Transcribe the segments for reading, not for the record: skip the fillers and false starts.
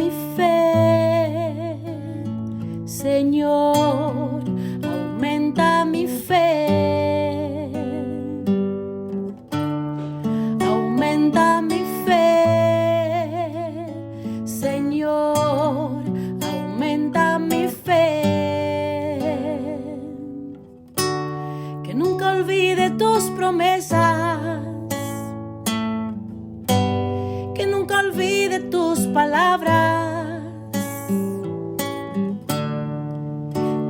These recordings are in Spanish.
mi fe, Señor, aumenta mi fe. Aumenta mi fe, Señor, aumenta mi fe. Que nunca olvide tus promesas, que nunca olvide tus palabras,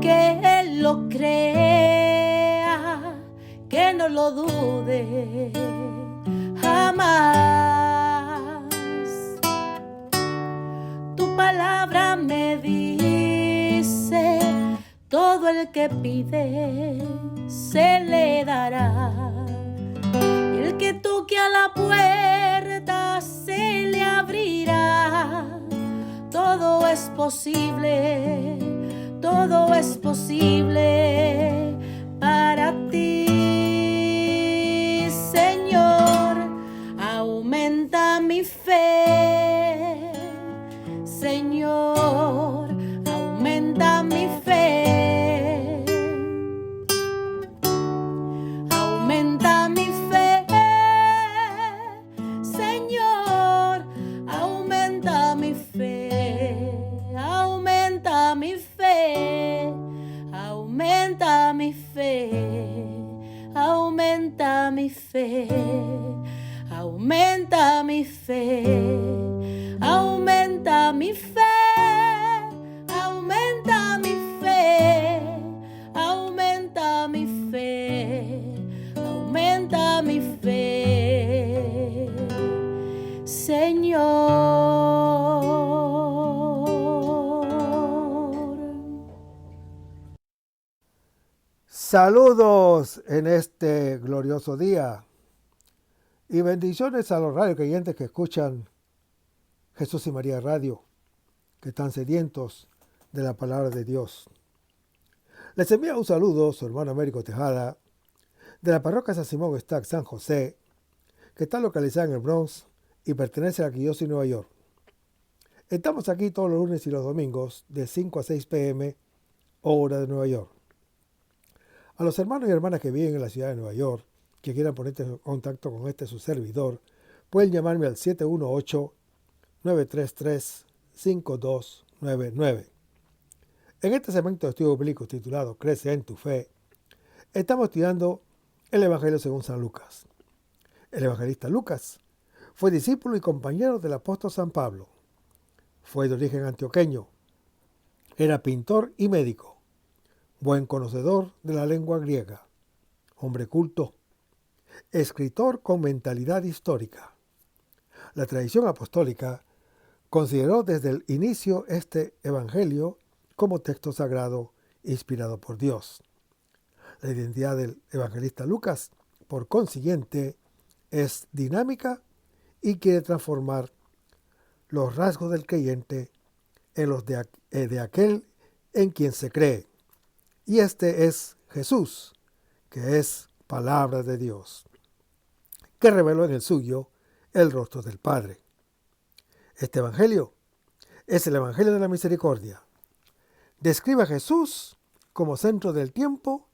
que Él lo crea, que no lo dude jamás. Tu palabra me dice, todo el que pide se le dará, y el que toque a la puerta se le abrirá. Todo es posible, todo es posible para ti, Señor. Aumenta mi fe, Señor, aumenta mi fe. Aumenta mi fe, Señor, aumenta mi fe. Aumenta mi fe, aumenta mi fe, aumenta mi fe, aumenta mi fe, aumenta mi fe, aumenta mi fe, aumenta mi fe, aumenta mi fe, Señor. Saludos en este glorioso día y bendiciones a los radiocreyentes que escuchan Jesús y María Radio, que están sedientos de la palabra de Dios. Les envía un saludo su hermano Américo Tejada, de la parroquia San Simón Stack San José, que está localizada en el Bronx y pertenece a la Arquidiócesis de Nueva York. Estamos aquí todos los lunes y los domingos de 5 a 6 p.m. hora de Nueva York. A los hermanos y hermanas que viven en la ciudad de Nueva York, que quieran ponerse en contacto con su servidor, pueden llamarme al 718-933-5299. En este segmento de estudio bíblico titulado Crece en tu fe, estamos estudiando el Evangelio según San Lucas. El evangelista Lucas fue discípulo y compañero del apóstol San Pablo. Fue de origen antioqueño. Era pintor y médico. Buen conocedor de la lengua griega, hombre culto, escritor con mentalidad histórica. La tradición apostólica consideró desde el inicio este evangelio como texto sagrado inspirado por Dios. La identidad del evangelista Lucas, por consiguiente, es dinámica y quiere transformar los rasgos del creyente en los de aquel en quien se cree. Y este es Jesús, que es palabra de Dios, que reveló en el suyo el rostro del Padre. Este evangelio es el evangelio de la misericordia. Describe a Jesús como centro del tiempo,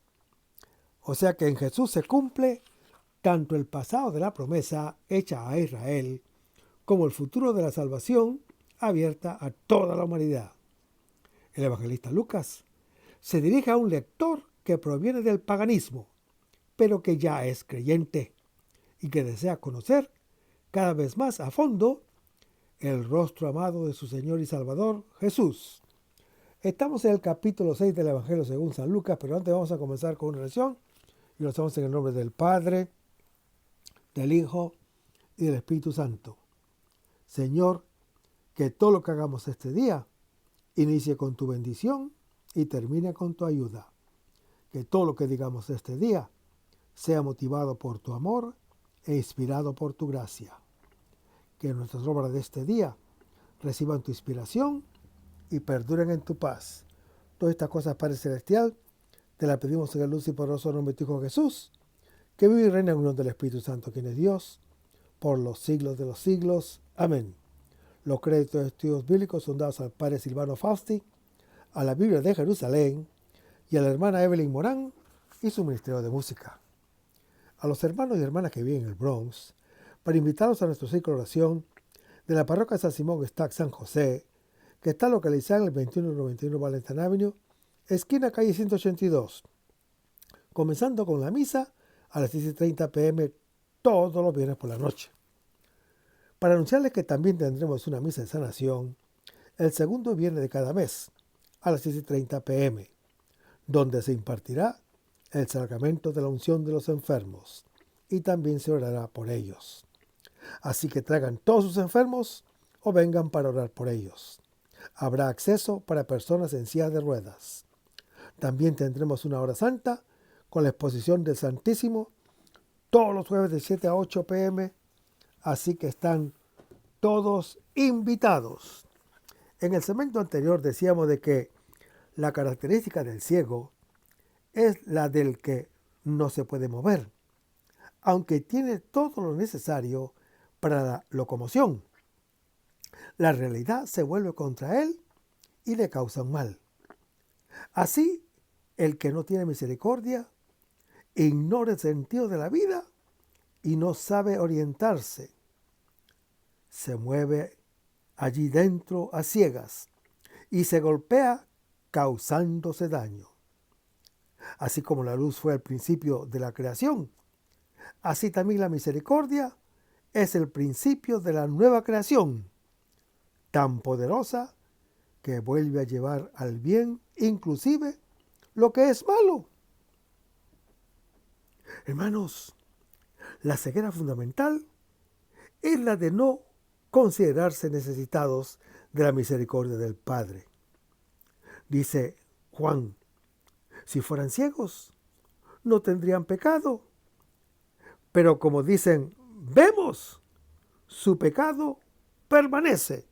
o sea que en Jesús se cumple tanto el pasado de la promesa hecha a Israel como el futuro de la salvación abierta a toda la humanidad. El evangelista Lucas se dirige a un lector que proviene del paganismo, pero que ya es creyente y que desea conocer cada vez más a fondo el rostro amado de su Señor y Salvador, Jesús. Estamos en el capítulo 6 del Evangelio según San Lucas, pero antes vamos a comenzar con una oración y lo hacemos en el nombre del Padre, del Hijo y del Espíritu Santo. Señor, que todo lo que hagamos este día inicie con tu bendición y termine con tu ayuda. Que todo lo que digamos este día sea motivado por tu amor e inspirado por tu gracia. Que nuestras obras de este día reciban tu inspiración y perduren en tu paz. Todas estas cosas, Padre Celestial, te las pedimos en el luz y poderoso nombre de tu Hijo Jesús, que vive y reina en unión del Espíritu Santo, quien es Dios, por los siglos de los siglos. Amén. Los créditos de estudios bíblicos son dados al padre Silvano Fausti, a la Biblia de Jerusalén y a la hermana Evelyn Morán y su ministerio de música. A los hermanos y hermanas que viven en el Bronx, para invitarlos a nuestro ciclo de oración de la parroquia San Simón Stack San José, que está localizada en el 2191 Valentine Avenue, esquina calle 182, comenzando con la misa a las 10:30 p.m. todos los viernes por la noche. Para anunciarles que también tendremos una misa de sanación el segundo viernes de cada mes a las 10:30 p.m., donde se impartirá el sacramento de la unción de los enfermos y también se orará por ellos. Así que traigan todos sus enfermos o vengan para orar por ellos. Habrá acceso para personas en silla de ruedas. También tendremos una hora santa con la exposición del Santísimo todos los jueves de 7 a 8 p.m., así que están todos invitados. En el segmento anterior decíamos de que la característica del ciego es la del que no se puede mover, aunque tiene todo lo necesario para la locomoción. La realidad se vuelve contra él y le causa un mal. Así, el que no tiene misericordia ignora el sentido de la vida y no sabe orientarse. Se mueve allí dentro a ciegas y se golpea causándose daño. Así como la luz fue al principio de la creación, así también la misericordia es el principio de la nueva creación, tan poderosa que vuelve a llevar al bien inclusive lo que es malo. Hermanos, la ceguera fundamental es la de no considerarse necesitados de la misericordia del Padre. Dice Juan, si fueran ciegos, no tendrían pecado. Pero como dicen, vemos, su pecado permanece.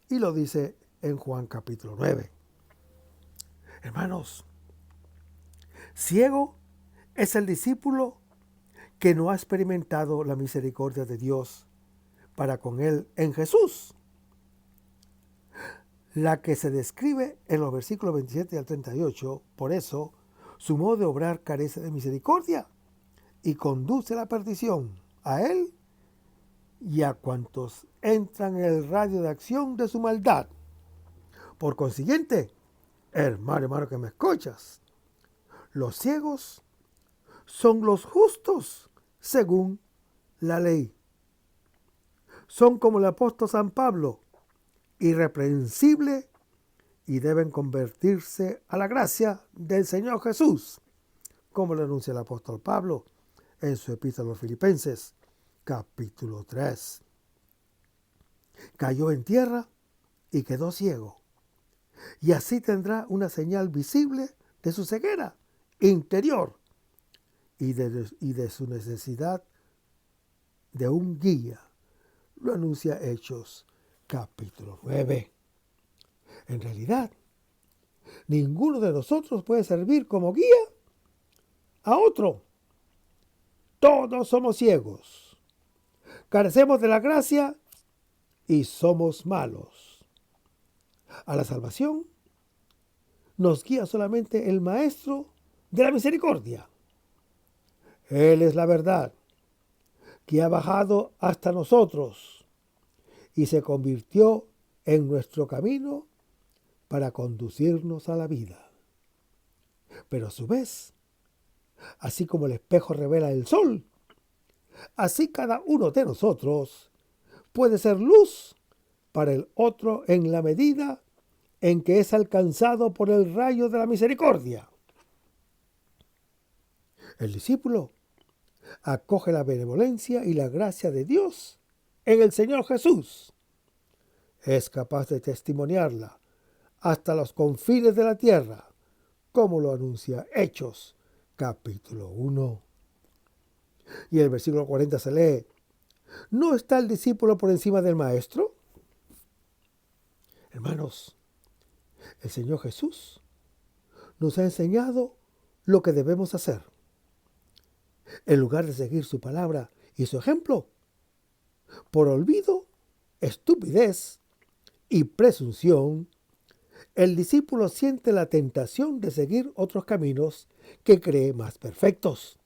Y lo dice en Juan capítulo 9. Hermanos, ciego es el discípulo que no ha experimentado la misericordia de Dios para con él en Jesús, la que se describe en los versículos 27 al 38. Por eso, su modo de obrar carece de misericordia y conduce a la perdición a él y a cuantos entran en el radio de acción de su maldad. Por consiguiente, hermano que me escuchas, los ciegos son los justos según la ley. Son como el apóstol San Pablo, irreprensible, y deben convertirse a la gracia del Señor Jesús, como lo anuncia el apóstol Pablo en su epístola a los Filipenses, capítulo 3. Cayó en tierra y quedó ciego, y así tendrá una señal visible de su ceguera interior y de su necesidad de un guía. Lo anuncia Hechos, capítulo 9. En realidad, ninguno de nosotros puede servir como guía a otro. Todos somos ciegos, carecemos de la gracia y somos malos. A la salvación nos guía solamente el Maestro de la misericordia. Él es la verdad que ha bajado hasta nosotros y se convirtió en nuestro camino para conducirnos a la vida. Pero a su vez, así como el espejo revela el sol, así cada uno de nosotros puede ser luz para el otro en la medida en que es alcanzado por el rayo de la misericordia. El discípulo acoge la benevolencia y la gracia de Dios en el Señor Jesús. Es capaz de testimoniarla hasta los confines de la tierra, como lo anuncia Hechos, capítulo 1. Y el versículo 40 se lee, ¿no está el discípulo por encima del maestro? Hermanos, el Señor Jesús nos ha enseñado lo que debemos hacer. En lugar de seguir su palabra y su ejemplo, por olvido, estupidez y presunción, el discípulo siente la tentación de seguir otros caminos que cree más perfectos.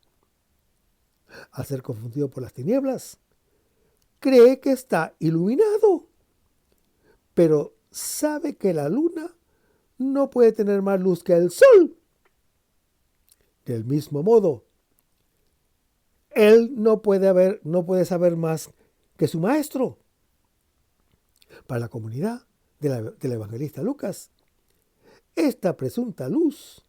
Al ser confundido por las tinieblas, cree que está iluminado, pero sabe que la luna no puede tener más luz que el sol. Del mismo modo, él no puede saber más que su maestro. Para la comunidad del evangelista Lucas, esta presunta luz,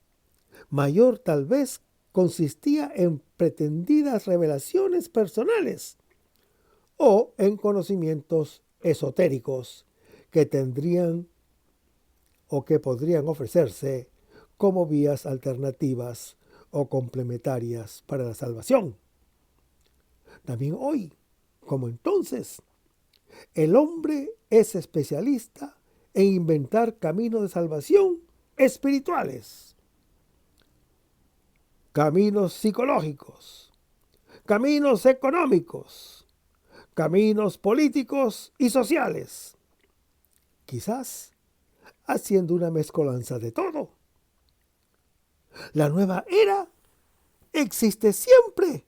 mayor tal vez, consistía en pretendidas revelaciones personales o en conocimientos esotéricos que tendrían o que podrían ofrecerse como vías alternativas o complementarias para la salvación. También hoy, como entonces, el hombre es especialista en inventar caminos de salvación espirituales, caminos psicológicos, caminos económicos, caminos políticos y sociales, quizás haciendo una mezcolanza de todo. La nueva era existe siempre,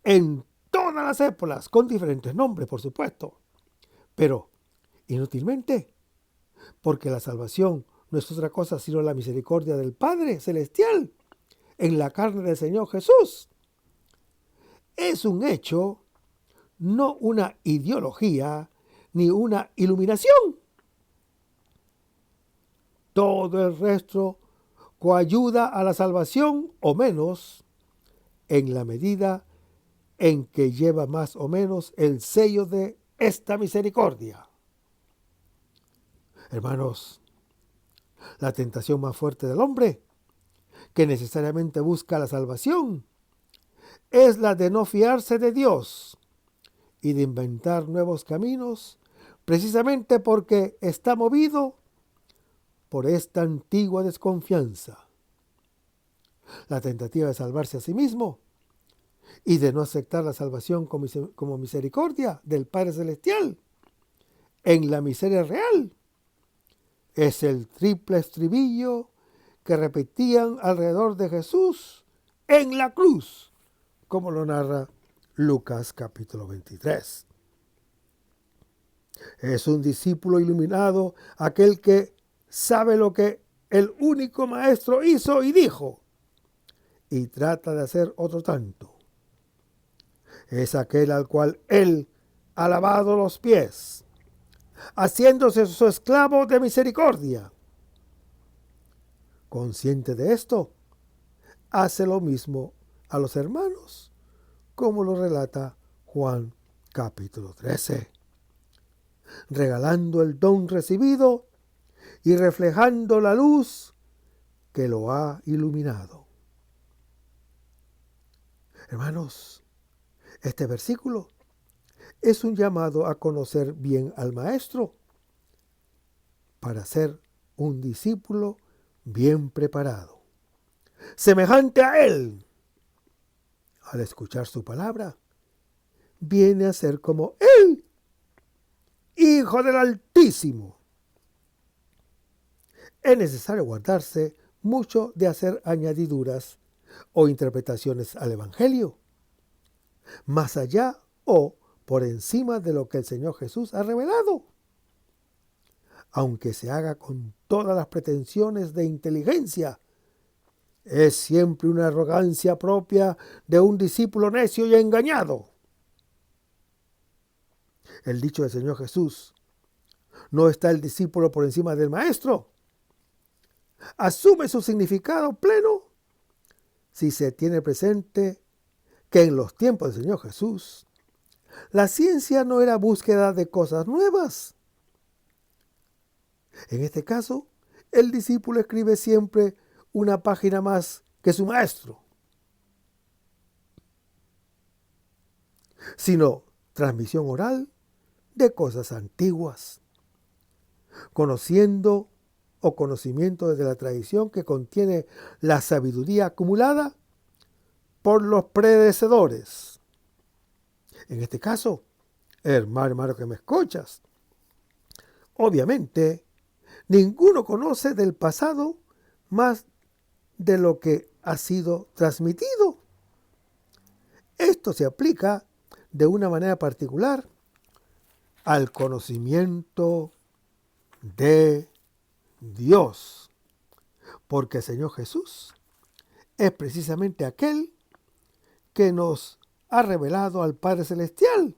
en todas las épocas, con diferentes nombres, por supuesto, pero inútilmente, porque la salvación no es otra cosa sino la misericordia del Padre Celestial en la carne del Señor Jesús. Es un hecho, no una ideología ni una iluminación. Todo el resto coayuda a la salvación o menos en la medida en que lleva más o menos el sello de esta misericordia. Hermanos, la tentación más fuerte del hombre, que necesariamente busca la salvación, es la de no fiarse de Dios y de inventar nuevos caminos, precisamente porque está movido por esta antigua desconfianza. La tentativa de salvarse a sí mismo y de no aceptar la salvación como misericordia del Padre Celestial en la miseria real es el triple estribillo que repetían alrededor de Jesús en la cruz, como lo narra Lucas capítulo 23. Es un discípulo iluminado aquel que sabe lo que el único maestro hizo y dijo, y trata de hacer otro tanto. Es aquel al cual él ha lavado los pies, haciéndose su esclavo de misericordia. Consciente de esto, hace lo mismo a los hermanos, como lo relata Juan capítulo 13, regalando el don recibido y reflejando la luz que lo ha iluminado. Hermanos, este versículo es un llamado a conocer bien al Maestro para ser un discípulo bien preparado, semejante a Él. Al escuchar su palabra, viene a ser como Él, Hijo del Altísimo. Es necesario guardarse mucho de hacer añadiduras o interpretaciones al Evangelio, más allá o por encima de lo que el Señor Jesús ha revelado, aunque se haga con todas las pretensiones de inteligencia. Es siempre una arrogancia propia de un discípulo necio y engañado. El dicho del Señor Jesús, no está el discípulo por encima del maestro, asume su significado pleno si se tiene presente que en los tiempos del Señor Jesús, la ciencia no era búsqueda de cosas nuevas. En este caso, el discípulo escribe siempre una página más que su maestro, sino transmisión oral de cosas antiguas, conociendo o conocimiento desde la tradición que contiene la sabiduría acumulada por los predecesores. En este caso, hermano que me escuchas, Obviamente, ninguno conoce del pasado más de lo que ha sido transmitido. Esto se aplica de una manera particular al conocimiento de Dios, porque el Señor Jesús es precisamente aquel que nos ha revelado al Padre Celestial,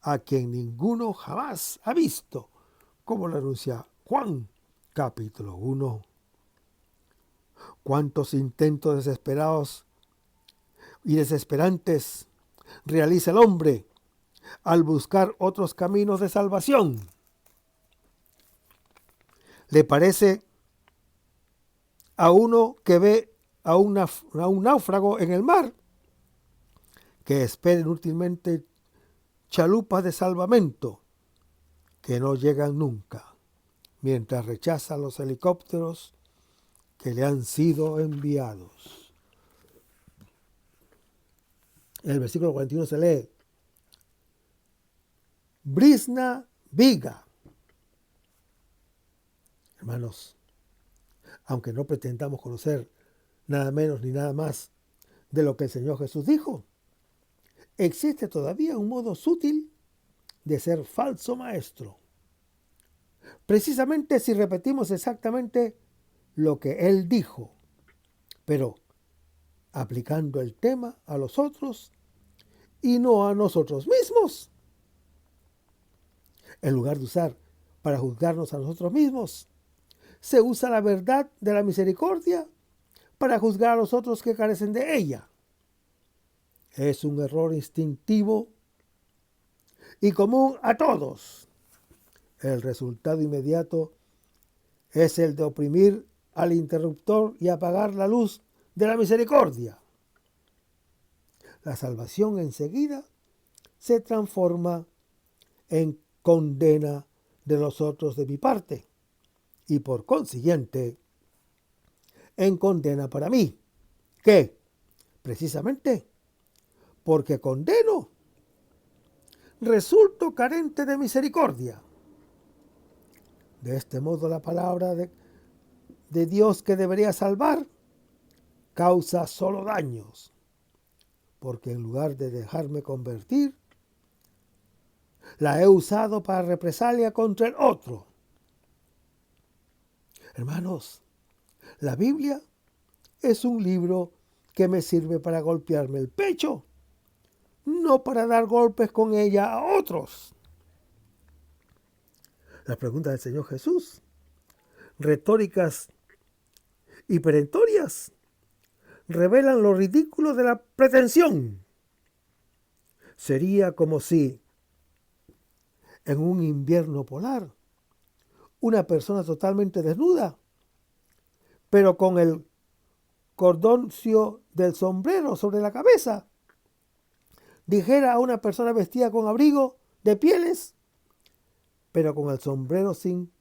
a quien ninguno jamás ha visto, como lo anuncia Juan capítulo 1. Cuántos intentos desesperados y desesperantes realiza el hombre al buscar otros caminos de salvación. Le parece a uno que ve a un náufrago en el mar, que espera inútilmente chalupas de salvamento que no llegan nunca, mientras rechaza los helicópteros que le han sido enviados. En el versículo 41 se lee: Brisna viga. Hermanos, aunque no pretendamos conocer nada menos ni nada más de lo que el Señor Jesús dijo, existe todavía un modo sutil de ser falso maestro. Precisamente si repetimos exactamente lo que Él dijo, pero aplicando el tema a los otros y no a nosotros mismos. En lugar de usar para juzgarnos a nosotros mismos, se usa la verdad de la misericordia para juzgar a los otros que carecen de ella. Es un error instintivo y común a todos. El resultado inmediato es el de oprimir al interruptor y apagar la luz de la misericordia. La salvación enseguida se transforma en condena de los otros de mi parte y por consiguiente en condena para mí, que precisamente porque condeno resulto carente de misericordia. De este modo la palabra de Dios que debería salvar causa solo daños, porque en lugar de dejarme convertir, la he usado para represalia contra el otro. Hermanos, la Biblia es un libro que me sirve para golpearme el pecho, no para dar golpes con ella a otros. Las preguntas del Señor Jesús, retóricas y perentorias, revelan lo ridículo de la pretensión. Sería como si en un invierno polar una persona totalmente desnuda, pero con el cordoncio del sombrero sobre la cabeza, dijera a una persona vestida con abrigo de pieles, pero con el sombrero sin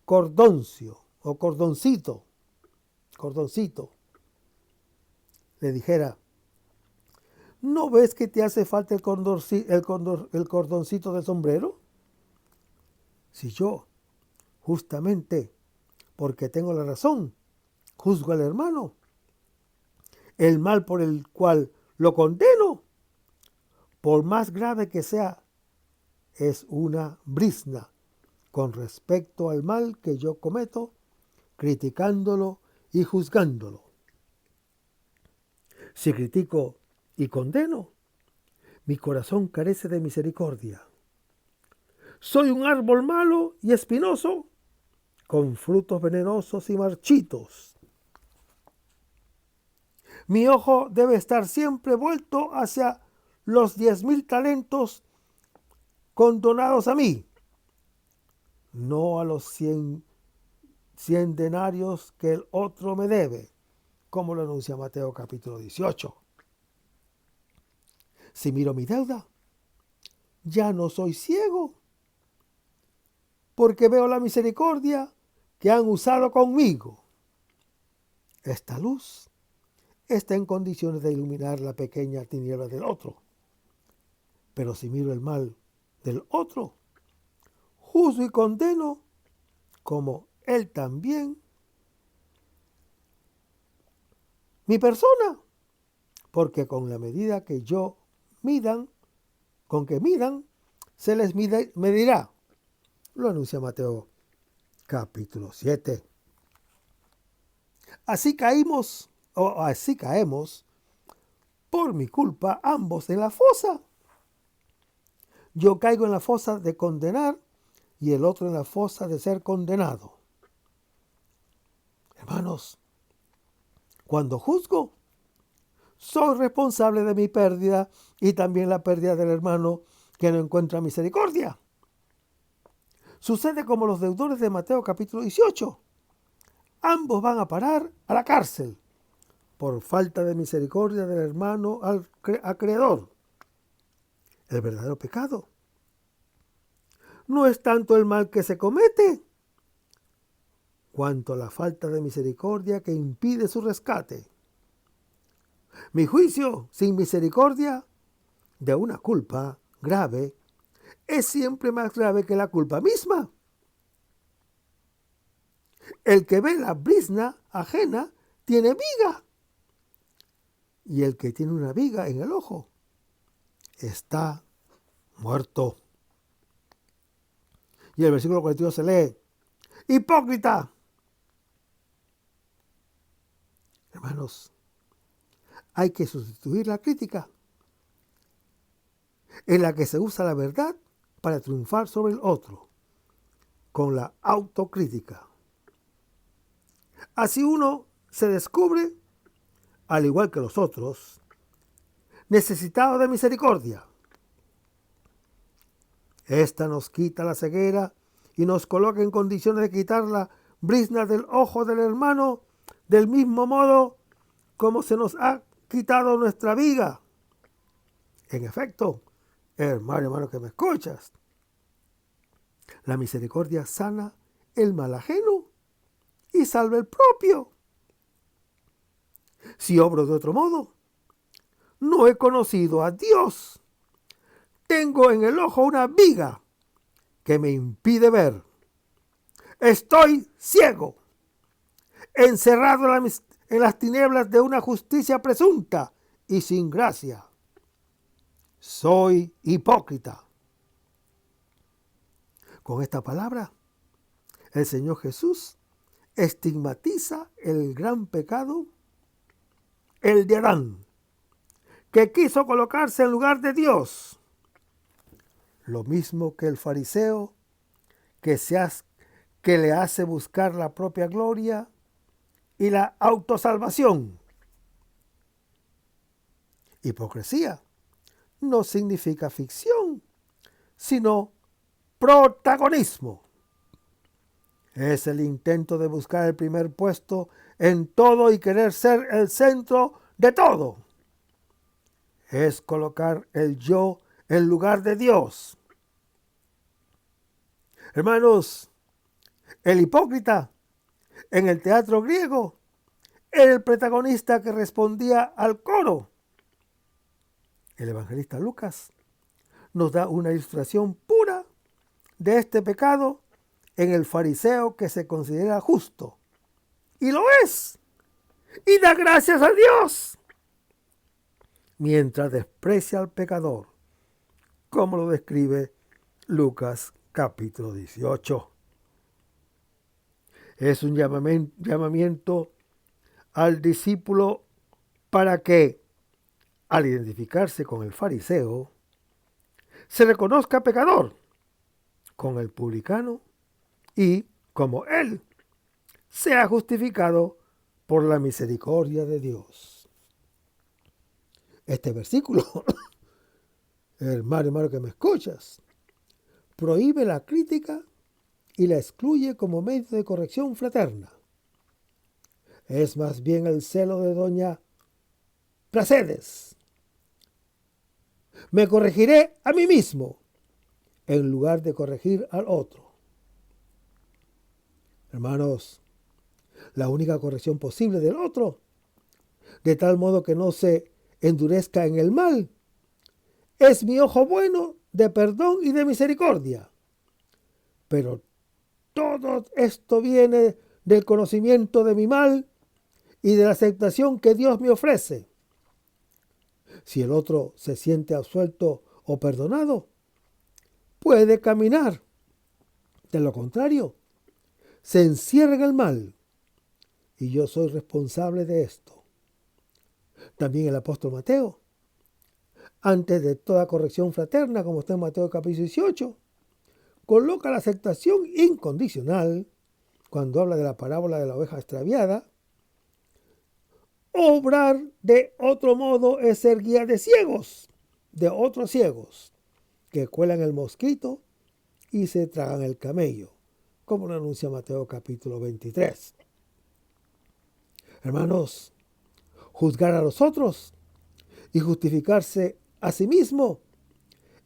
cordoncio o cordoncito, le dijera: ¿no ves que te hace falta el cordoncito del sombrero? Si yo, justamente porque tengo la razón, juzgo al hermano, el mal por el cual lo condeno, por más grave que sea, es una brizna con respecto al mal que yo cometo, criticándolo y juzgándolo. Si critico y condeno, mi corazón carece de misericordia. Soy un árbol malo y espinoso, con frutos venenosos y marchitos. Mi ojo debe estar siempre vuelto hacia los 10,000 talentos condonados a mí, no a los 100 denarios que el otro me debe, como lo anuncia Mateo capítulo 18. Si miro mi deuda, ya no soy ciego, porque veo la misericordia que han usado conmigo. Esta luz está en condiciones de iluminar la pequeña tiniebla del otro. Pero si miro el mal del otro, juzgo y condeno, como Él también mi persona, porque con la medida que midan, se les medirá. Lo anuncia Mateo capítulo 7. Así caemos por mi culpa ambos en la fosa. Yo caigo en la fosa de condenar y el otro en la fosa de ser condenado. Hermanos, cuando juzgo, soy responsable de mi pérdida y también la pérdida del hermano que no encuentra misericordia. Sucede como los deudores de Mateo capítulo 18. Ambos van a parar a la cárcel por falta de misericordia del hermano acreedor. El verdadero pecado no es tanto el mal que se comete, cuanto la falta de misericordia que impide su rescate. Mi juicio sin misericordia de una culpa grave es siempre más grave que la culpa misma. El que ve la brizna ajena tiene viga, y el que tiene una viga en el ojo está muerto. Y el versículo 42 se lee: hipócrita. Hermanos, hay que sustituir la crítica, en la que se usa la verdad para triunfar sobre el otro, con la autocrítica. Así uno se descubre, al igual que los otros, necesitado de misericordia. Esta nos quita la ceguera y nos coloca en condiciones de quitar la brizna del ojo del hermano, del mismo modo como se nos ha quitado nuestra viga. En efecto, hermano que me escuchas, la misericordia sana el mal ajeno y salva el propio. Si obro de otro modo, no he conocido a Dios. Tengo en el ojo una viga que me impide ver. Estoy ciego, encerrado en las tinieblas de una justicia presunta y sin gracia. Soy hipócrita. Con esta palabra, el Señor Jesús estigmatiza el gran pecado, el de Adán, que quiso colocarse en lugar de Dios. Lo mismo que el fariseo que le hace buscar la propia gloria y la autosalvación. Hipocresía no significa ficción, sino protagonismo. Es el intento de buscar el primer puesto en todo y querer ser el centro de todo. Es colocar el yo en lugar de Dios. Hermanos, el hipócrita en el teatro griego era el protagonista que respondía al coro. El evangelista Lucas nos da una ilustración pura de este pecado en el fariseo que se considera justo. Y lo es. Y da gracias a Dios. Mientras desprecia al pecador, como lo describe Lucas capítulo 18. Es un llamamiento al discípulo para que, al identificarse con el fariseo, se reconozca pecador con el publicano y, como él, sea justificado por la misericordia de Dios. Este versículo, hermano que me escuchas, prohíbe la crítica y la excluye como medio de corrección fraterna. Es más bien el celo de doña Pracedes. Me corregiré a mí mismo en lugar de corregir al otro. Hermanos, la única corrección posible del otro, de tal modo que no se endurezca en el mal, es mi ojo bueno de perdón y de misericordia. Pero todo esto viene del conocimiento de mi mal y de la aceptación que Dios me ofrece. Si el otro se siente absuelto o perdonado, puede caminar. De lo contrario, se encierra en el mal y yo soy responsable de esto. También el apóstol Mateo, antes de toda corrección fraterna, como está en Mateo capítulo 18, coloca la aceptación incondicional cuando habla de la parábola de la oveja extraviada. Obrar de otro modo es ser guía de ciegos, de otros ciegos, que cuelan el mosquito y se tragan el camello, como lo anuncia Mateo capítulo 23. Hermanos, juzgar a los otros y justificarse a sí mismo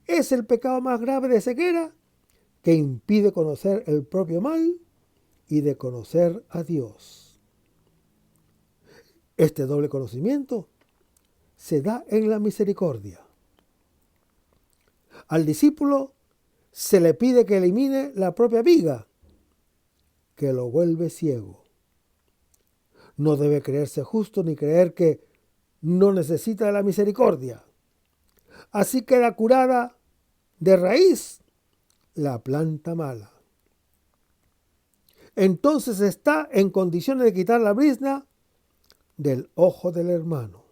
es el pecado más grave de ceguera que impide conocer el propio mal y de conocer a Dios. Este doble conocimiento se da en la misericordia. Al discípulo se le pide que elimine la propia viga, que lo vuelve ciego. No debe creerse justo ni creer que no necesita de la misericordia. Así queda curada de raíz la planta mala. Entonces está en condiciones de quitar la brizna del ojo del hermano.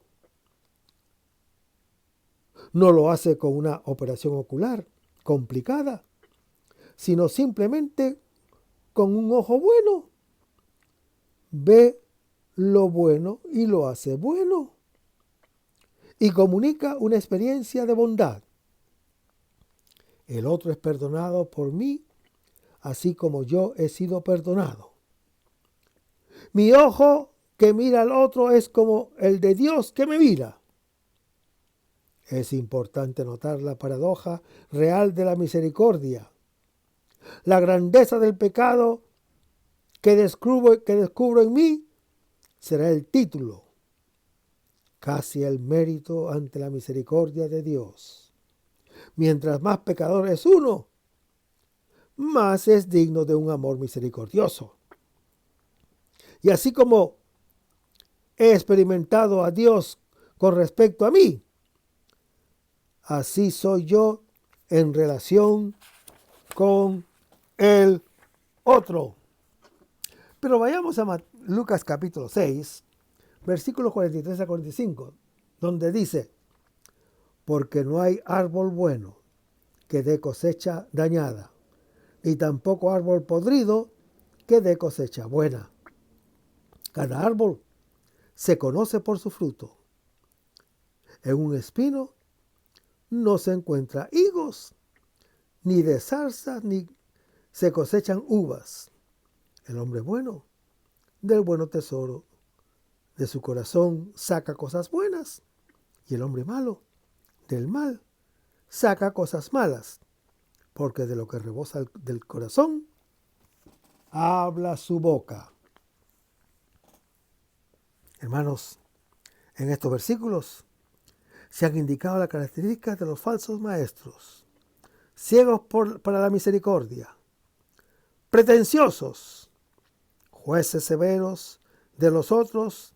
No lo hace con una operación ocular complicada, sino simplemente con un ojo bueno. Ve lo bueno y lo hace bueno. Y comunica una experiencia de bondad. El otro es perdonado por mí, así como yo he sido perdonado. Mi ojo que mira al otro es como el de Dios que me mira. Es importante notar la paradoja real de la misericordia. La grandeza del pecado que descubro en mí será el título, casi el mérito ante la misericordia de Dios. Mientras más pecador es uno, más es digno de un amor misericordioso. Y así como he experimentado a Dios con respecto a mí, así soy yo en relación con el otro. Pero vayamos a Lucas capítulo 6, versículos 43 a 45, donde dice: porque no hay árbol bueno que dé cosecha dañada, ni tampoco árbol podrido que dé cosecha buena. Cada árbol se conoce por su fruto. En un espino no se encuentra higos, ni de zarzas ni se cosechan uvas. El hombre bueno, del bueno tesoro de su corazón saca cosas buenas, y el hombre malo, del mal, saca cosas malas, porque de lo que rebosa del corazón, habla su boca. Hermanos, en estos versículos se han indicado las características de los falsos maestros: ciegos para la misericordia, pretenciosos, jueces severos de los otros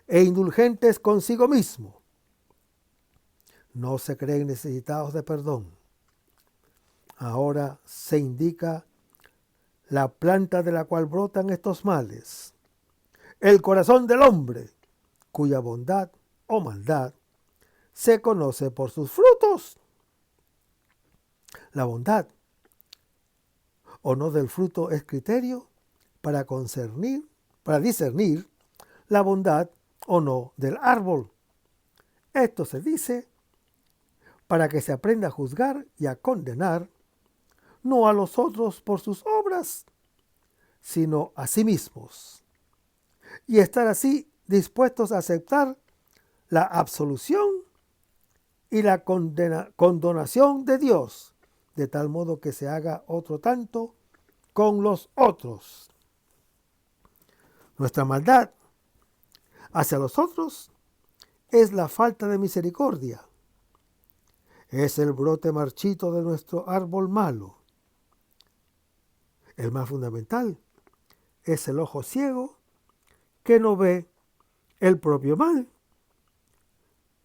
e indulgentes consigo mismo. No se creen necesitados de perdón. Ahora se indica la planta de la cual brotan estos males: el corazón del hombre, cuya bondad o maldad se conoce por sus frutos. La bondad o no del fruto es criterio para discernir la bondad o no del árbol. Esto se dice para que se aprenda a juzgar y a condenar no a los otros por sus obras, sino a sí mismos, y estar así dispuestos a aceptar la absolución y la condonación de Dios, de tal modo que se haga otro tanto con los otros. Nuestra maldad hacia los otros es la falta de misericordia. Es el brote marchito de nuestro árbol malo. El más fundamental es el ojo ciego que no ve el propio mal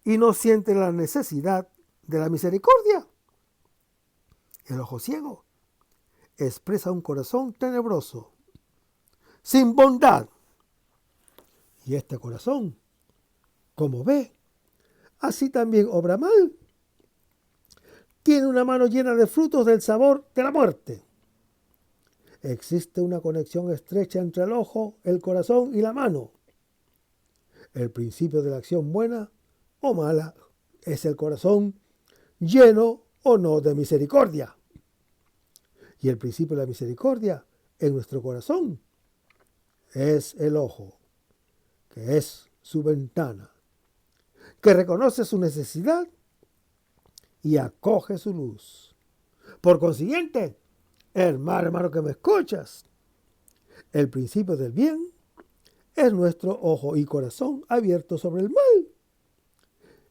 y no siente la necesidad de la misericordia. El ojo ciego expresa un corazón tenebroso, sin bondad. Y este corazón, como ve, así también obra mal. Tiene una mano llena de frutos del sabor de la muerte. Existe una conexión estrecha entre el ojo, el corazón y la mano. El principio de la acción buena o mala es el corazón lleno o no de misericordia. Y el principio de la misericordia en nuestro corazón es el ojo, que es su ventana, que reconoce su necesidad y acoge su luz. Por consiguiente, hermano que me escuchas, el principio del bien es nuestro ojo y corazón abierto sobre el mal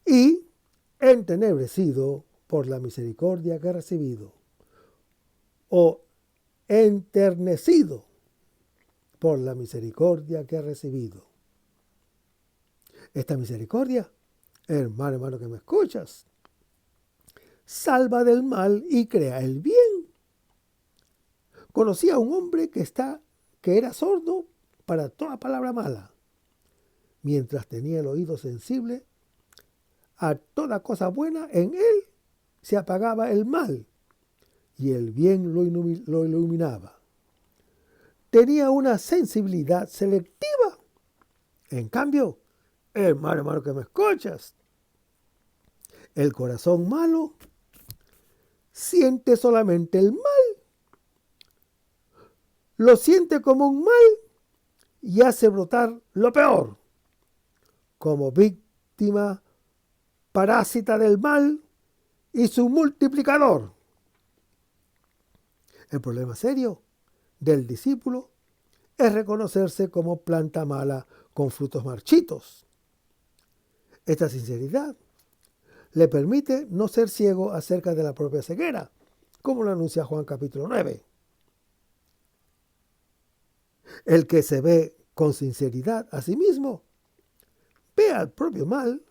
y entenebrecido por la misericordia que he recibido, o enternecido por la misericordia que he recibido. Esta misericordia, hermano que me escuchas, salva del mal y crea el bien. Conocí a un hombre que era sordo para toda palabra mala, mientras tenía el oído sensible a toda cosa buena. En él se apagaba el mal y el bien lo iluminaba. Tenía una sensibilidad selectiva. En cambio, hermano que me escuchas, el corazón malo siente solamente el mal. Lo siente como un mal y hace brotar lo peor. Como víctima parásita del mal y su multiplicador. El problema serio del discípulo es reconocerse como planta mala con frutos marchitos. Esta sinceridad le permite no ser ciego acerca de la propia ceguera, como lo anuncia Juan capítulo 9. El que se ve con sinceridad a sí mismo, ve al propio mal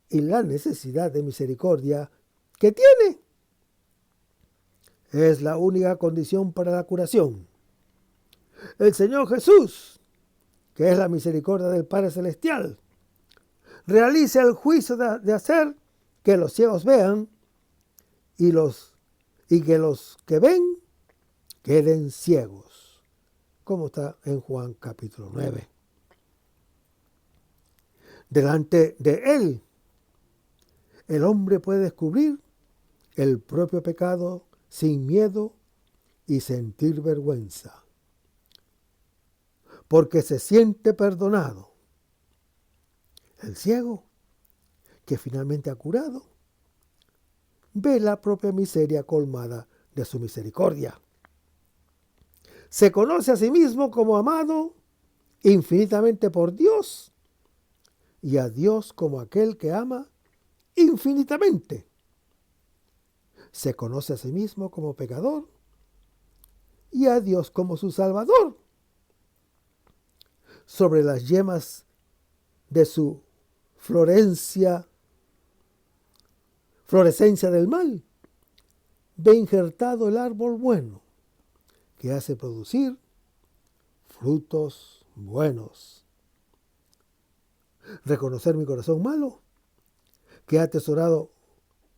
y la necesidad de misericordia que tiene. Es la única condición para la curación. El Señor Jesús, que es la misericordia del Padre Celestial, realiza el juicio de hacer que los ciegos vean y que los que ven queden ciegos, como está en Juan capítulo 9. Delante de él, el hombre puede descubrir el propio pecado sin miedo y sentir vergüenza, porque se siente perdonado. El ciego, que finalmente ha curado, ve la propia miseria colmada de su misericordia. Se conoce a sí mismo como amado infinitamente por Dios y a Dios como aquel que ama infinitamente. Se conoce a sí mismo como pecador y a Dios como su Salvador. Sobre las yemas de su florescencia del mal, ve injertado el árbol bueno, que hace producir frutos buenos. Reconocer mi corazón malo, que ha atesorado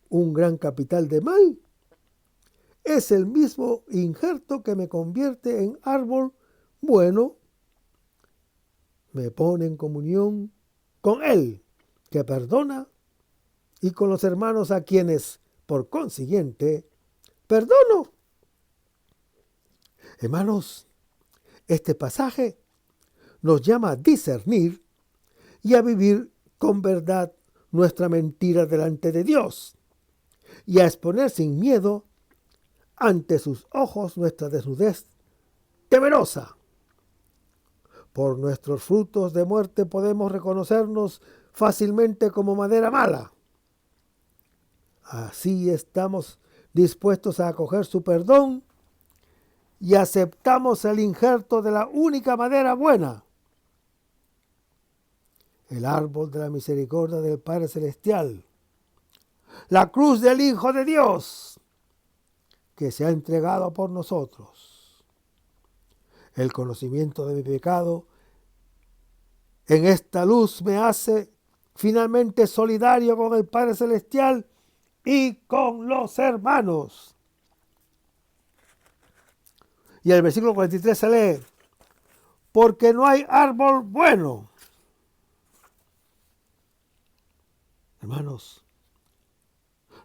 un gran capital de mal, es el mismo injerto que me convierte en árbol bueno, me pone en comunión con Él, que perdona, y con los hermanos a quienes, por consiguiente, perdono. Hermanos, este pasaje nos llama a discernir y a vivir con verdad nuestra mentira delante de Dios y a exponer sin miedo ante sus ojos nuestra desnudez temerosa. Por nuestros frutos de muerte podemos reconocernos fácilmente como madera mala. Así estamos dispuestos a acoger su perdón y aceptamos el injerto de la única madera buena, el árbol de la misericordia del Padre Celestial, la cruz del Hijo de Dios, que se ha entregado por nosotros. El conocimiento de mi pecado en esta luz me hace finalmente solidario con el Padre Celestial y con los hermanos. Y el versículo 43 se lee: porque no hay árbol bueno. Hermanos,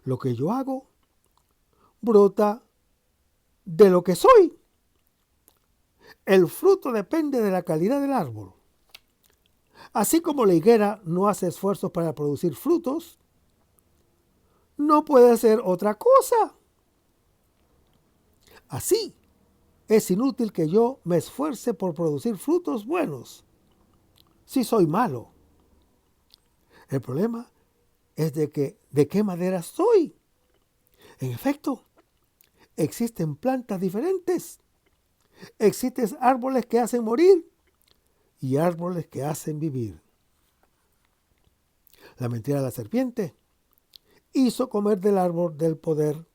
lo que yo hago brota de lo que soy. El fruto depende de la calidad del árbol. Así como la higuera no hace esfuerzos para producir frutos, no puede hacer otra cosa. Así, es inútil que yo me esfuerce por producir frutos buenos si soy malo. El problema es de qué madera soy. En efecto, existen plantas diferentes. Existen árboles que hacen morir y árboles que hacen vivir. La mentira de la serpiente hizo comer del árbol del poder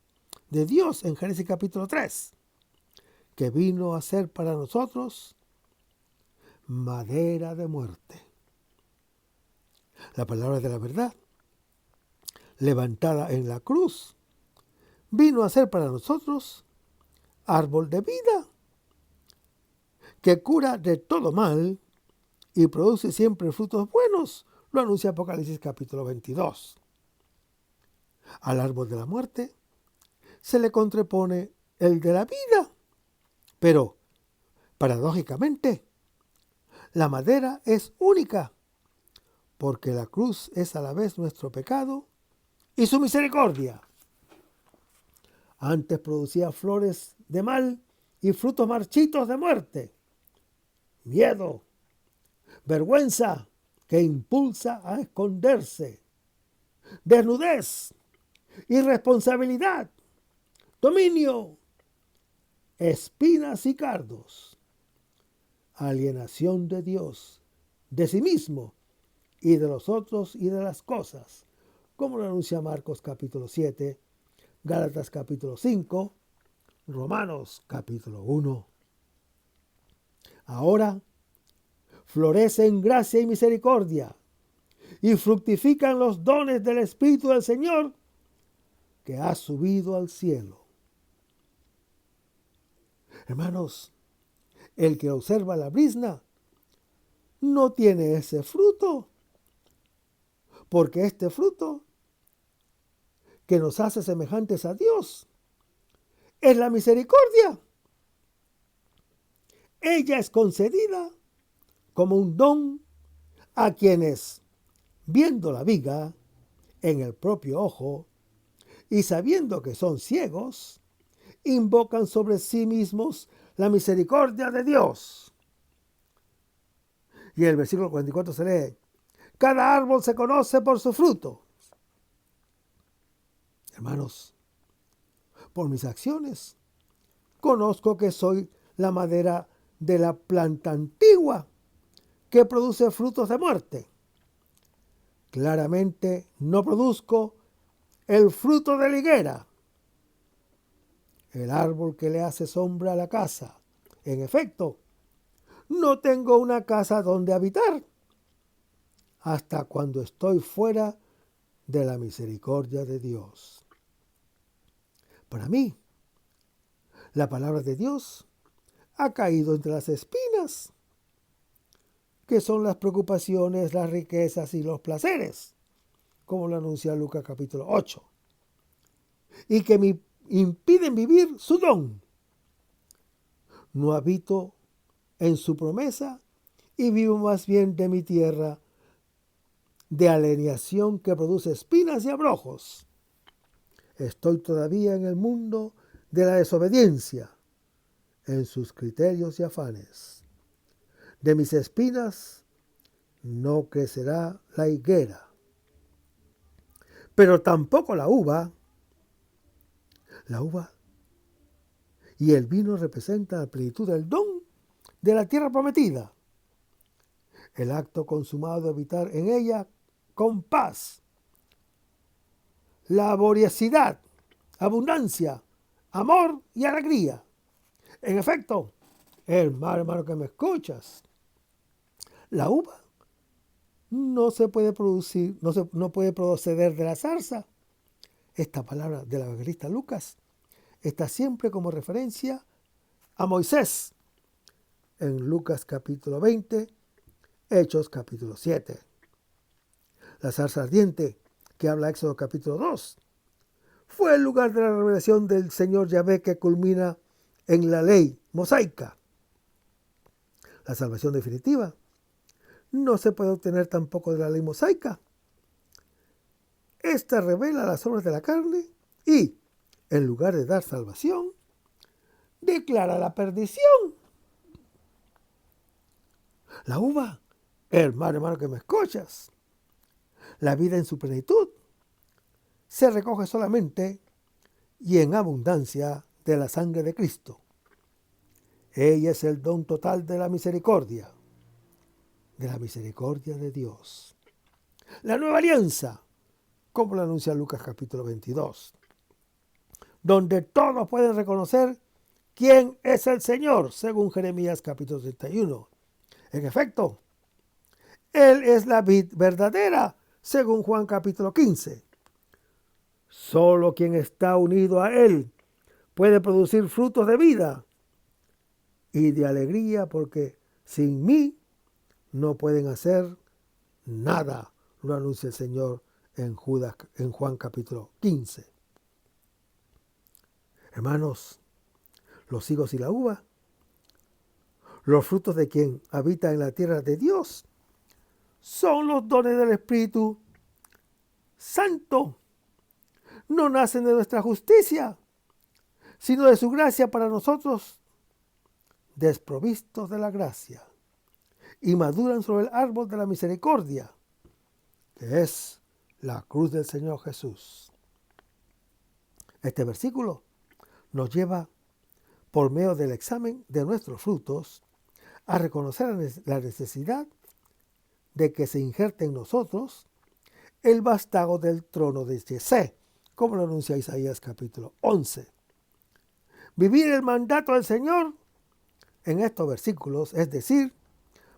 de Dios en Génesis capítulo 3, que vino a ser para nosotros madera de muerte. La palabra de la verdad, levantada en la cruz, vino a ser para nosotros árbol de vida, que cura de todo mal y produce siempre frutos buenos. Lo anuncia Apocalipsis capítulo 22. Al árbol de la muerte se le contrapone el de la vida. Pero, paradójicamente, la madera es única, porque la cruz es a la vez nuestro pecado y su misericordia. Antes producía flores de mal y frutos marchitos de muerte, miedo, vergüenza que impulsa a esconderse, desnudez, irresponsabilidad, dominio, espinas y cardos, alienación de Dios, de sí mismo y de los otros y de las cosas, como lo anuncia Marcos capítulo 7, Gálatas capítulo 5, Romanos capítulo 1. Ahora florece en gracia y misericordia y fructifican los dones del Espíritu del Señor que ha subido al cielo. Hermanos, el que observa la brizna no tiene ese fruto, porque este fruto que nos hace semejantes a Dios es la misericordia. Ella es concedida como un don a quienes, viendo la viga en el propio ojo y sabiendo que son ciegos, invocan sobre sí mismos la misericordia de Dios. Y el versículo 44 se lee: cada árbol se conoce por su fruto. Hermanos, por mis acciones, conozco que soy la madera de la planta antigua que produce frutos de muerte. Claramente no produzco el fruto de la higuera, el árbol que le hace sombra a la casa. En efecto, no tengo una casa donde habitar hasta cuando estoy fuera de la misericordia de Dios. Para mí, la palabra de Dios ha caído entre las espinas, que son las preocupaciones, las riquezas y los placeres, como lo anuncia Lucas capítulo 8, y que me impiden vivir su don. No habito en su promesa y vivo más bien de mi tierra de alienación que produce espinas y abrojos. Estoy todavía en el mundo de la desobediencia, en sus criterios y afanes. De mis espinas no crecerá la higuera, pero tampoco la uva. La uva y el vino representa la plenitud del don de la tierra prometida. El acto consumado de habitar en ella con paz, laboriosidad, abundancia, amor y alegría. En efecto, hermano que me escuchas, la uva no se puede producir, no puede proceder de la zarza. Esta palabra del evangelista Lucas está siempre como referencia a Moisés en Lucas capítulo 20, Hechos capítulo 7. La zarza ardiente que habla Éxodo capítulo 2 fue el lugar de la revelación del Señor Yahvé que culmina en la ley mosaica. La salvación definitiva no se puede obtener tampoco de la ley mosaica. Esta revela las obras de la carne y, en lugar de dar salvación, declara la perdición. La uva, hermano que me escuchas, la vida en su plenitud, se recoge solamente y en abundancia de la sangre de Cristo. Ella es el don total de la misericordia de Dios. La nueva alianza, como lo anuncia Lucas capítulo 22, donde todos pueden reconocer quién es el Señor, según Jeremías capítulo 31. En efecto, Él es la vid verdadera, según Juan capítulo 15. Solo quien está unido a Él puede producir frutos de vida y de alegría, porque sin mí no pueden hacer nada, lo anuncia el Señor en Juan capítulo 15. Hermanos, los higos y la uva, los frutos de quien habita en la tierra de Dios, son los dones del Espíritu Santo. No nacen de nuestra justicia, sino de su gracia para nosotros, desprovistos de la gracia, y maduran sobre el árbol de la misericordia, que es la cruz del Señor Jesús. Este versículo nos lleva, por medio del examen de nuestros frutos, a reconocer la necesidad de que se injerte en nosotros el vástago del trono de Yesé, como lo anuncia Isaías capítulo 11. Vivir el mandato del Señor en estos versículos, es decir,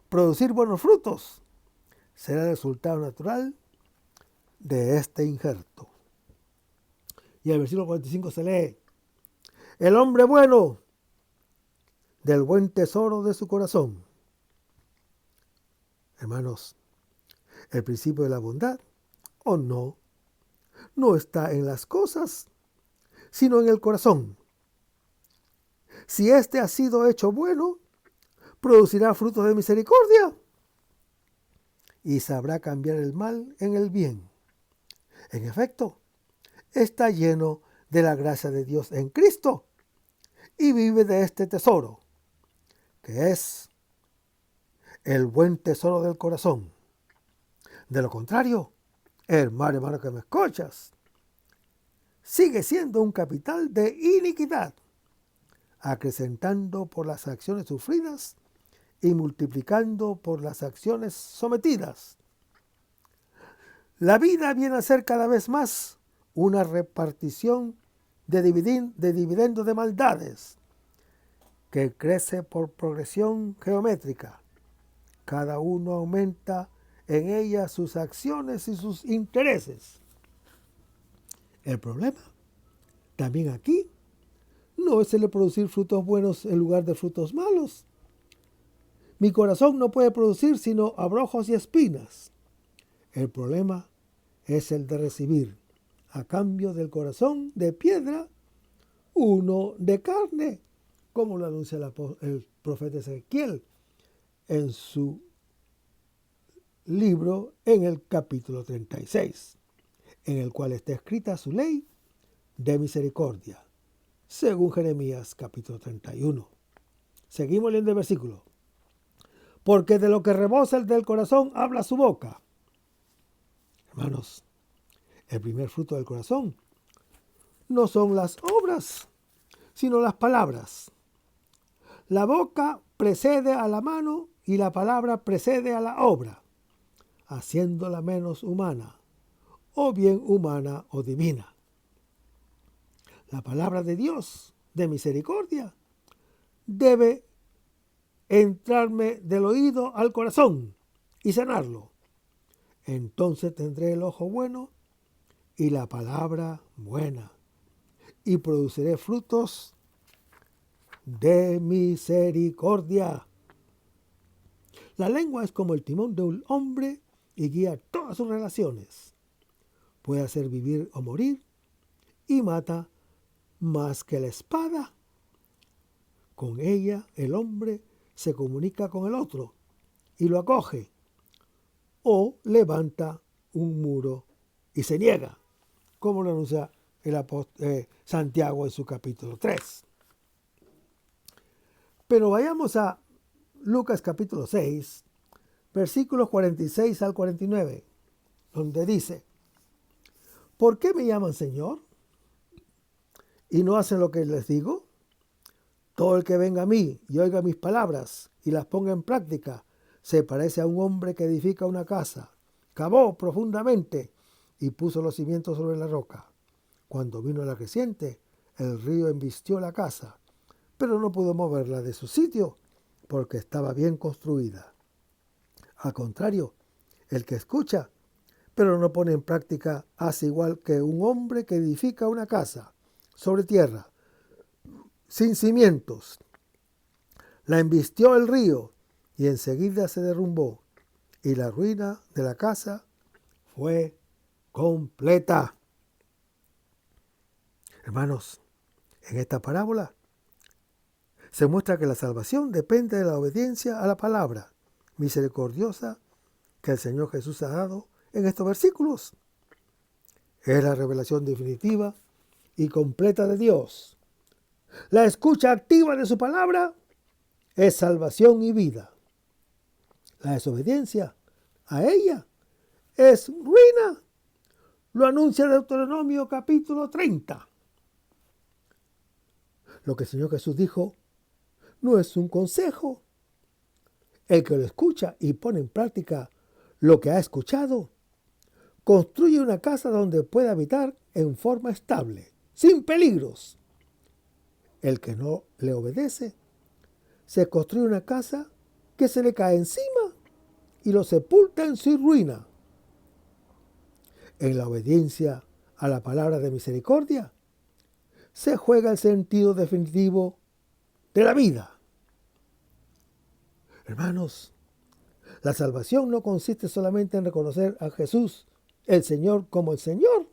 producir buenos frutos, será el resultado natural de este injerto. Y el versículo 45 se lee: el hombre bueno, del buen tesoro de su corazón. Hermanos, el principio de la bondad, o no está en las cosas, sino en el corazón. Si éste ha sido hecho bueno, producirá frutos de misericordia y sabrá cambiar el mal en el bien. En efecto, está lleno de la gracia de Dios en Cristo y vive de este tesoro, que es el buen tesoro del corazón. De lo contrario, hermano que me escuchas, sigue siendo un capital de iniquidad, acrecentando por las acciones sufridas y multiplicando por las acciones sometidas. La vida viene a ser cada vez más una repartición de dividendos de maldades que crece por progresión geométrica. Cada uno aumenta en ella sus acciones y sus intereses. El problema, también aquí, no es el de producir frutos buenos en lugar de frutos malos. Mi corazón no puede producir sino abrojos y espinas. El problema es el de recibir, a cambio del corazón de piedra, uno de carne, como lo anuncia el profeta Ezequiel en su libro en el capítulo 36, en el cual está escrita su ley de misericordia, según Jeremías capítulo 31. Seguimos leyendo el versículo. Porque de lo que rebosa el del corazón habla su boca. Hermanos, el primer fruto del corazón no son las obras, sino las palabras. La boca precede a la mano y la palabra precede a la obra, haciéndola menos humana, o bien humana o divina. La palabra de Dios, de misericordia, debe entrarme del oído al corazón y sanarlo. Entonces tendré el ojo bueno y la palabra buena, y produciré frutos de misericordia. La lengua es como el timón de un hombre y guía todas sus relaciones. Puede hacer vivir o morir y mata más que la espada. Con ella el hombre se comunica con el otro y lo acoge, o levanta un muro y se niega, como lo anuncia el apóstol Santiago en su capítulo 3. Pero vayamos a Lucas capítulo 6, versículos 46 al 49, donde dice: ¿por qué me llaman Señor y no hacen lo que les digo? Todo el que venga a mí y oiga mis palabras y las ponga en práctica se parece a un hombre que edifica una casa, cavó profundamente y puso los cimientos sobre la roca. Cuando vino la creciente, el río embistió la casa, pero no pudo moverla de su sitio porque estaba bien construida. Al contrario, el que escucha, pero no pone en práctica, hace igual que un hombre que edifica una casa sobre tierra, sin cimientos. La embistió el río y enseguida se derrumbó, y la ruina de la casa fue completa. Hermanos, en esta parábola se muestra que la salvación depende de la obediencia a la palabra misericordiosa que el Señor Jesús ha dado en estos versículos. Es la revelación definitiva y completa de Dios. La escucha activa de su palabra es salvación y vida. La desobediencia a ella es ruina. Lo anuncia Deuteronomio capítulo 30. Lo que el Señor Jesús dijo no es un consejo. El que lo escucha y pone en práctica lo que ha escuchado, construye una casa donde pueda habitar en forma estable, sin peligros. El que no le obedece, se construye una casa que se le cae encima y lo sepulta en su ruina. En la obediencia a la palabra de misericordia, se juega el sentido definitivo de la vida. Hermanos, la salvación no consiste solamente en reconocer a Jesús, el Señor, como el Señor.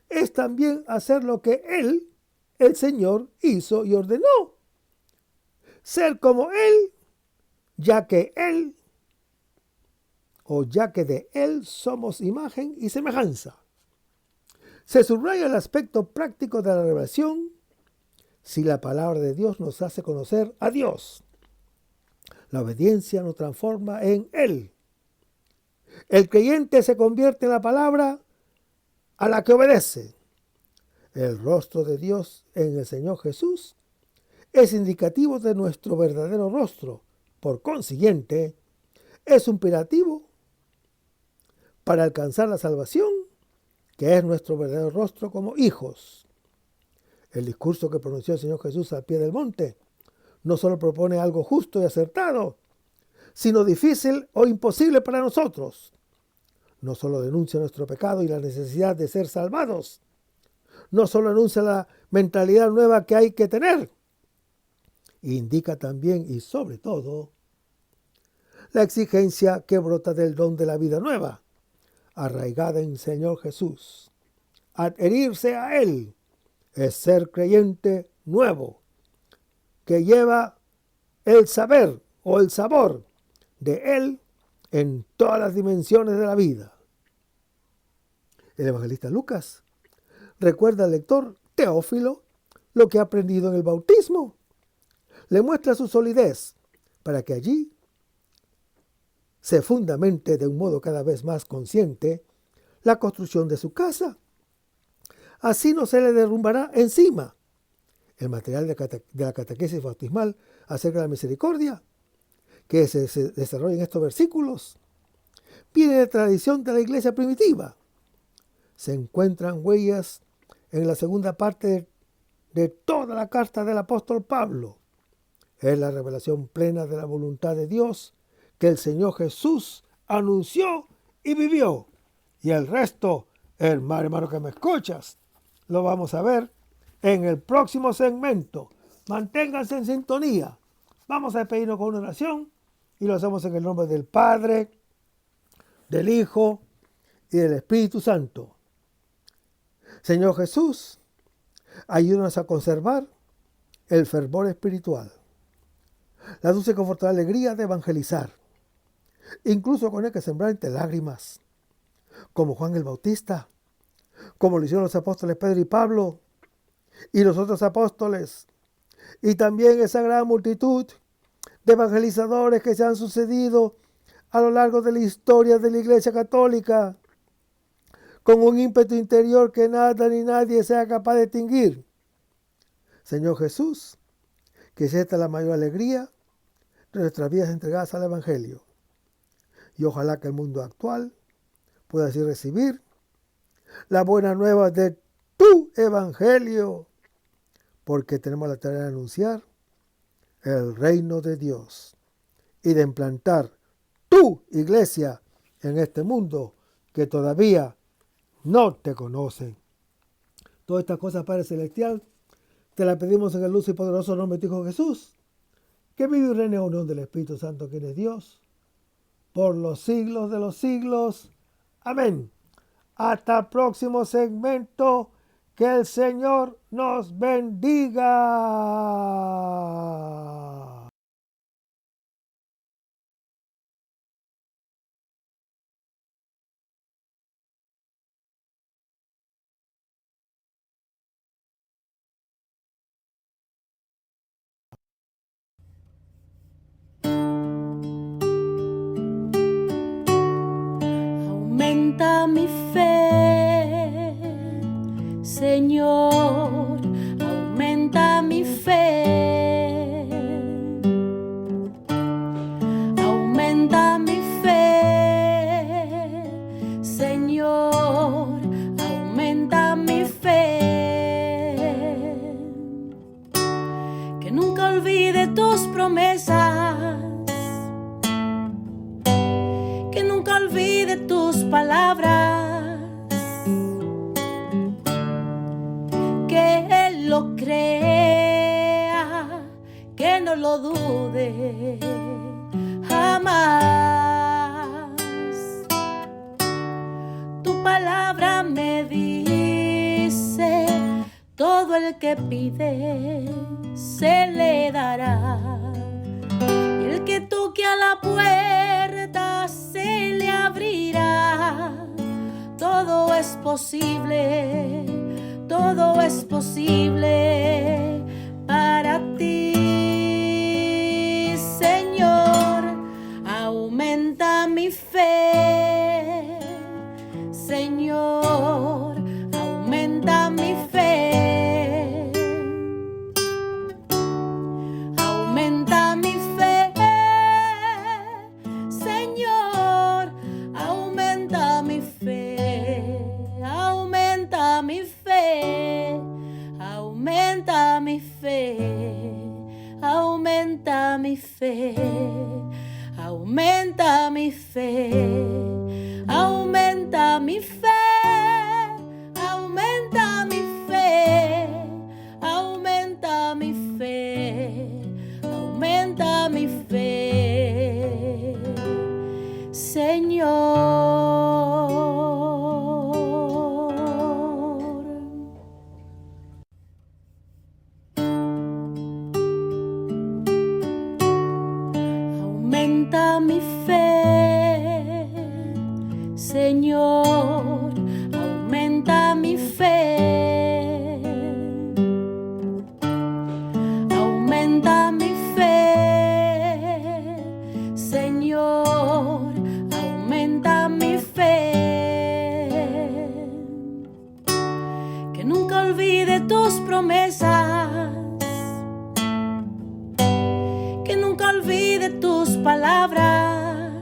Es también hacer lo que Él, el Señor, hizo y ordenó. Ser como Él, ya que de Él somos imagen y semejanza. Se subraya el aspecto práctico de la revelación si la palabra de Dios nos hace conocer a Dios. La obediencia nos transforma en Él. El creyente se convierte en la palabra a la que obedece. El rostro de Dios en el Señor Jesús es indicativo de nuestro verdadero rostro. Por consiguiente, es un imperativo para alcanzar la salvación, que es nuestro verdadero rostro como hijos. El discurso que pronunció el Señor Jesús al pie del monte no solo propone algo justo y acertado, sino difícil o imposible para nosotros. No solo denuncia nuestro pecado y la necesidad de ser salvados, no solo anuncia la mentalidad nueva que hay que tener, indica también y sobre todo la exigencia que brota del don de la vida nueva, arraigada en el Señor Jesús. Adherirse a Él es ser creyente nuevo, que lleva el saber o el sabor de Él en todas las dimensiones de la vida. El evangelista Lucas recuerda al lector Teófilo lo que ha aprendido en el bautismo. Le muestra su solidez para que allí se fundamente de un modo cada vez más consciente la construcción de su casa. Así no se le derrumbará encima. el material de la catequesis bautismal acerca de la misericordia, que se desarrolla en estos versículos, viene de tradición de la iglesia primitiva. Se encuentran huellas en la segunda parte de toda la carta del apóstol Pablo. Es la revelación plena de la voluntad de Dios que el Señor Jesús anunció y vivió. Y el resto, hermano que me escuchas, lo vamos a ver en el próximo segmento. Manténganse en sintonía. Vamos a despedirnos con una oración y lo hacemos en el nombre del Padre, del Hijo y del Espíritu Santo. Señor Jesús, ayúdanos a conservar el fervor espiritual, la dulce y confortable alegría de evangelizar, incluso con el que sembrar entre lágrimas, como Juan el Bautista, como lo hicieron los apóstoles Pedro y Pablo y los otros apóstoles, y también esa gran multitud de evangelizadores que se han sucedido a lo largo de la historia de la Iglesia Católica, con un ímpetu interior que nada ni nadie sea capaz de extinguir. Señor Jesús, que sea esta la mayor alegría de nuestras vidas entregadas al Evangelio. Y ojalá que el mundo actual pueda así recibir la buena nueva de tu Evangelio, porque tenemos la tarea de anunciar el reino de Dios y de implantar tu iglesia en este mundo que todavía no te conocen. Todas estas cosas, Padre Celestial, te las pedimos en el dulce y poderoso nombre de tu Hijo Jesús, que vive y reina en unión del Espíritu Santo, quien es Dios, por los siglos de los siglos. Amén. Hasta el próximo segmento. Que el Señor nos bendiga. Aumenta mi fe, Señor, aumenta mi fe. Aumenta mi fe, Señor, aumenta mi fe. Que nunca olvide tus promesas, que nunca olvide tus palabras, que Él lo crea, que no lo dude jamás. Tu palabra me dice, todo el que pide se le dará, y el que toque a la puerta se le abrirá. Todo es posible, todo es posible para ti, Señor. Aumenta mi fe, Señor, aumenta mi fe. Aumenta mi fe, Señor, aumenta mi fe. Aumenta mi fe, aumenta mi fe, aumenta mi fe, aumenta mi fe, aumenta mi fe, aumenta mi fe, aumenta mi fe, aumenta mi fe, Señor. Aumenta mi fe, Señor. que nunca olvide tus promesas, que nunca olvide tus palabras,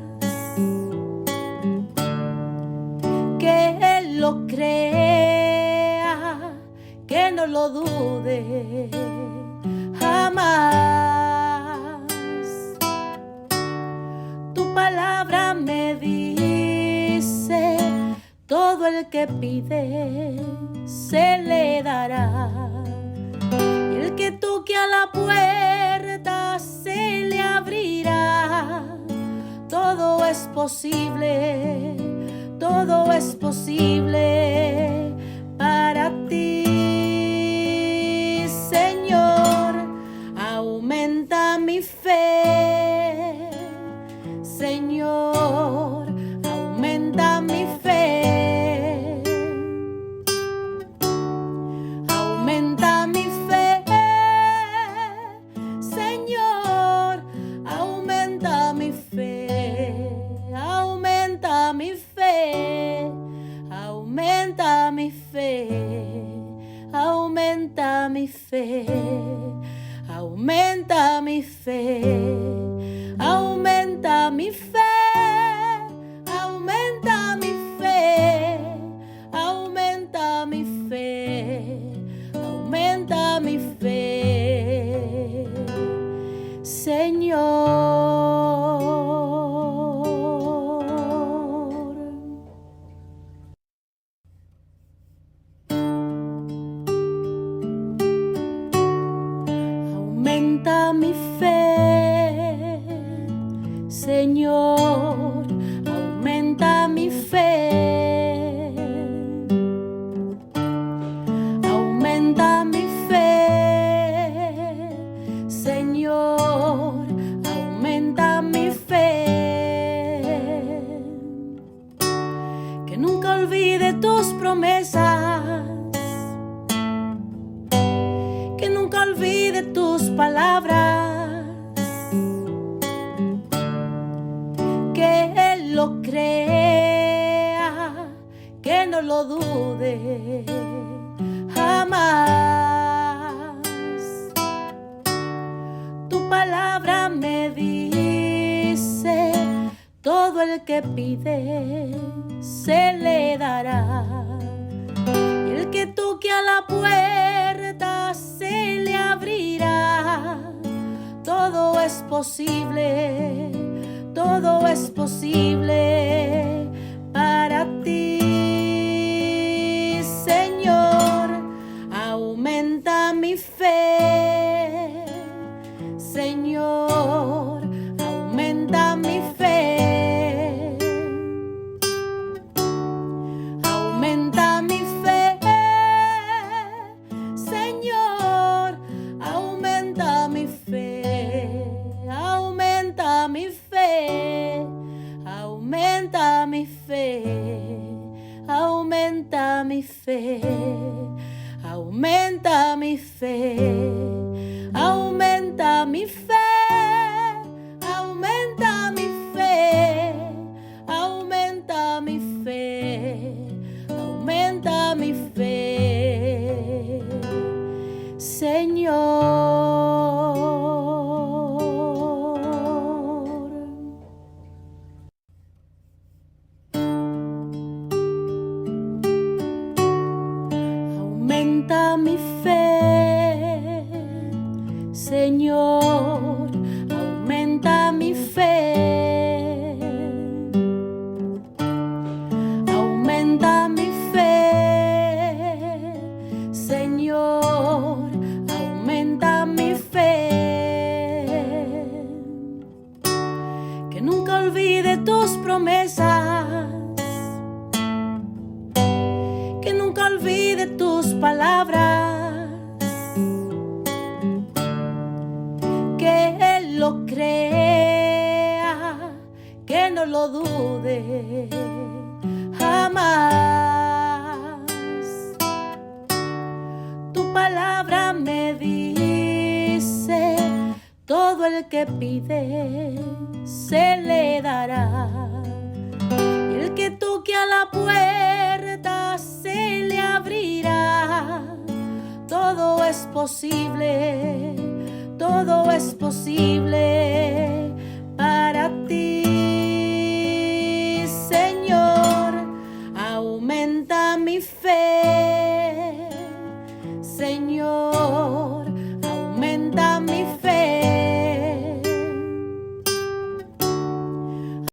que Él lo crea, que no lo dude jamás. Tu palabra me dice, todo el que pide se le dará, y el que toque a la puerta se le abrirá. Todo es posible, todo es posible para ti, Señor. Aumenta mi fe, Señor, aumenta mi fe. Aumenta mi fe, Señor, aumenta mi fe. Aumenta mi fe, aumenta mi fe, aumenta mi fe, aumenta mi fe, aumenta mi fe, aumenta mi fe, aumenta mi fe, aumenta mi fe, Señor. Aumenta mi fe, Señor, aumenta mi fe. Aumenta mi fe, Señor, aumenta mi fe. Que nunca olvide tus promesas, que nunca olvide tus palabras, que Él lo crea, que no lo dude jamás. Tu palabra me dice, todo el que pide se le dará, y el que toque a la puerta se le abrirá. Todo es posible, todo es posible para ti, Señor. Aumenta mi fe, Señor, aumenta mi fe. Aumenta mi fe, Señor, aumenta mi fe. Aumenta mi fe, aumenta mi fe, aumenta mi fe, aumenta mi fe, aumenta mi fe, aumenta mi fe, aumenta mi fe, aumenta mi fe, Señor. Aumenta mi fe, Señor, aumenta mi fe. Aumenta mi fe, Señor, aumenta mi fe. Que nunca olvide tus promesas, que nunca olvide tus palabras, que Él lo crea, que no lo dude jamás. Tu palabra me dice, todo el que pide se le dará, y el que toque a la puerta se le abrirá. es posible, todo es posible.